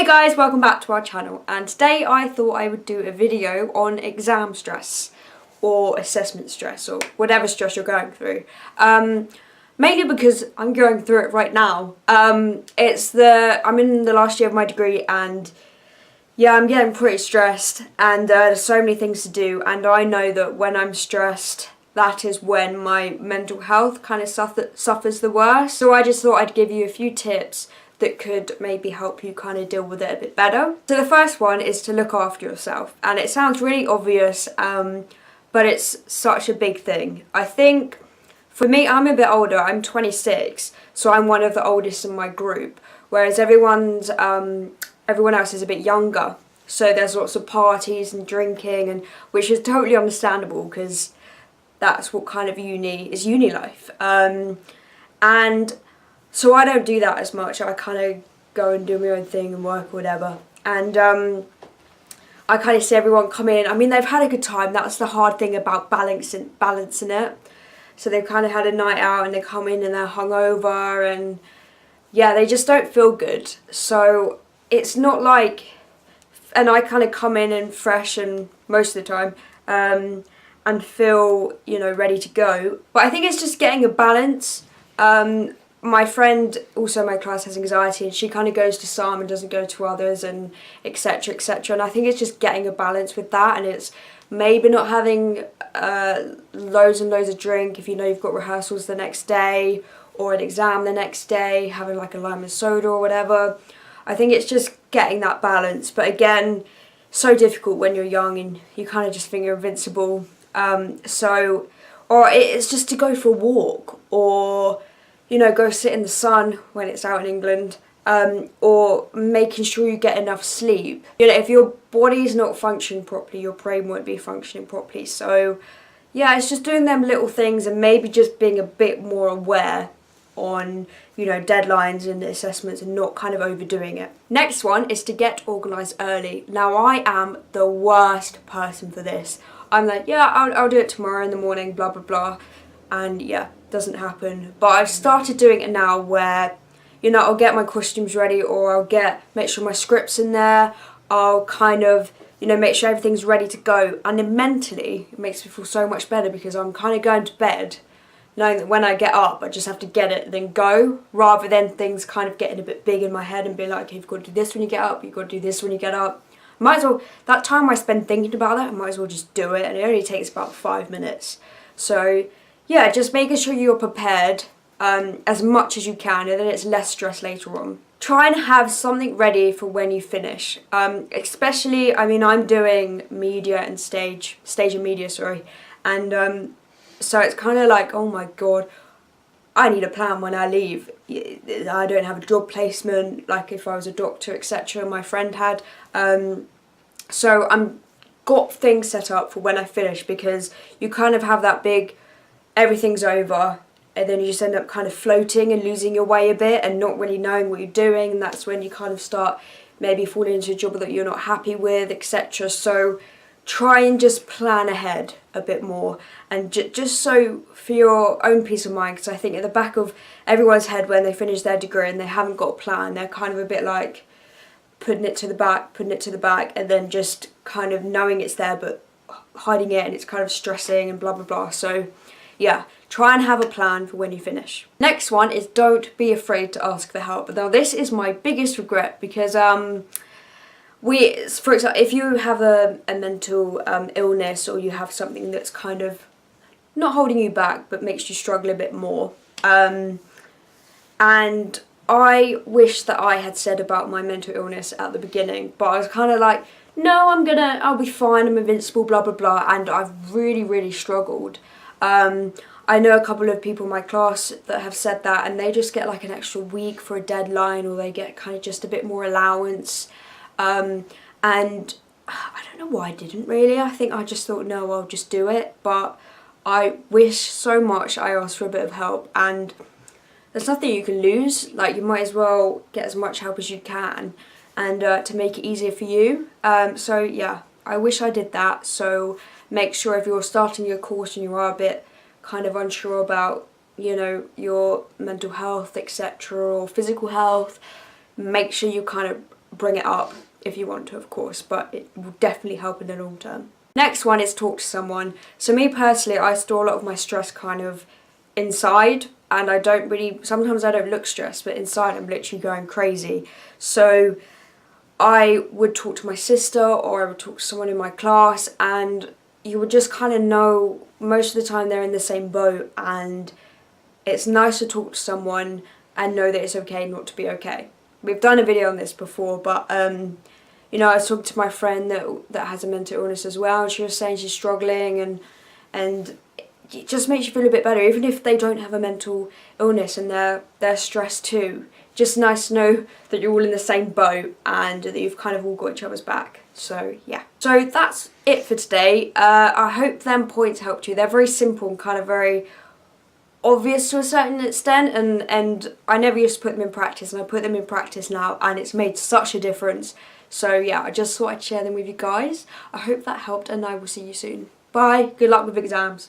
Hey guys, welcome back to our channel, and today I thought I would do a video on exam stress or assessment stress or whatever stress you're going through. Mainly because I'm going through it right now. I'm in the last year of my degree, and yeah, I'm getting pretty stressed, and there's so many things to do, and I know that when I'm stressed, that is when my mental health kind of suffers the worst. So I just thought I'd give you a few tips that could maybe help you kind of deal with it a bit better. So the first one is to look after yourself, and it sounds really obvious, but it's such a big thing. I think for me, I'm a bit older, I'm 26, so I'm one of the oldest in my group, whereas everyone else is a bit younger. So there's lots of parties and drinking, and which is totally understandable because that's what kind of uni life. And so I don't do that as much. I kind of go and do my own thing and work or whatever. And I kind of see everyone come in. I mean, they've had a good time. That's the hard thing about balancing it. So they've kind of had a night out and they come in and they're hungover, and yeah, they just don't feel good. So it's not like, and I kind of come in and fresh and most of the time and feel, you know, ready to go. But I think it's just getting a balance. My friend, also in my class, has anxiety, and she kind of goes to some and doesn't go to others, and etc, etc. And I think it's just getting a balance with that, and it's maybe not having loads and loads of drink if you know you've got rehearsals the next day or an exam the next day, having like a lime and soda or whatever. I think it's just getting that balance. But again, so difficult when you're young and you kind of just think you're invincible. Or it's just to go for a walk, or you know, go sit in the sun when it's out in England, or making sure you get enough sleep. You know, if your body's not functioning properly, your brain won't be functioning properly. So yeah, it's just doing them little things, and maybe just being a bit more aware on, you know, deadlines and assessments, and not kind of overdoing it. Next one is to get organised early. Now, I am the worst person for this. I'm like, yeah, I'll do it tomorrow in the morning, blah, blah, blah. And yeah, doesn't happen. But I've started doing it now where, you know, I'll get my costumes ready, or I'll make sure my script's in there. I'll kind of, you know, make sure everything's ready to go. And then mentally, it makes me feel so much better because I'm kind of going to bed knowing that when I get up, I just have to get it and then go, rather than things kind of getting a bit big in my head and being like, okay, you've got to do this when you get up, you've got to do this when you get up. Might as well, that time I spend thinking about it, I might as well just do it, and it only takes about 5 minutes. So yeah, just making sure you're prepared as much as you can, and then it's less stress later on. Try and have something ready for when you finish. Especially, I mean, I'm doing media and stage and media, sorry. And so it's kind of like, oh my God, I need a plan when I leave. I don't have a job placement, like if I was a doctor, etc. my friend had. So I'm got things set up for when I finish, because you kind of have that big, everything's over, and then you just end up kind of floating and losing your way a bit and not really knowing what you're doing, and that's when you kind of start maybe falling into a job that you're not happy with, etc. So try and just plan ahead a bit more, and just so for your own peace of mind, because I think at the back of everyone's head when they finish their degree and they haven't got a plan, they're kind of a bit like putting it to the back, and then just kind of knowing it's there but hiding it, and it's kind of stressing and blah blah blah. So yeah, try and have a plan for when you finish. Next one is don't be afraid to ask for help. Now this is my biggest regret, because for example, if you have a mental illness, or you have something that's kind of not holding you back but makes you struggle a bit more, and I wish that I had said about my mental illness at the beginning, but I was kind of like, no, I'll be fine, I'm invincible, blah blah blah, and I've really struggled. I know a couple of people in my class that have said that, and they just get like an extra week for a deadline, or they get kind of just a bit more allowance. And I don't know why I didn't really. I think I just thought, no, I'll just do it. But I wish so much I asked for a bit of help, and there's nothing you can lose. Like, you might as well get as much help as you can, and to make it easier for you. So yeah, I wish I did that. So make sure if you're starting your course and you are a bit kind of unsure about, you know, your mental health, etc., or physical health, make sure you kind of bring it up if you want to, of course, but it will definitely help in the long term. Next one is talk to someone. So me personally, I store a lot of my stress kind of inside, and sometimes I don't look stressed, but inside I'm literally going crazy. So I would talk to my sister, or I would talk to someone in my class, and you would just kind of know most of the time they're in the same boat, and it's nice to talk to someone and know that it's okay not to be okay. We've done a video on this before, but you know, I was talking to my friend that has a mental illness as well, and she was saying she's struggling, and it just makes you feel a bit better, even if they don't have a mental illness and they're stressed too. Just nice to know that you're all in the same boat and that you've kind of all got each other's back. So yeah. So that's it for today. I hope them points helped you. They're very simple and kind of very obvious to a certain extent, and I never used to put them in practice, and I put them in practice now, and it's made such a difference. So yeah, I just thought I'd share them with you guys. I hope that helped, and I will see you soon. Bye. Good luck with exams.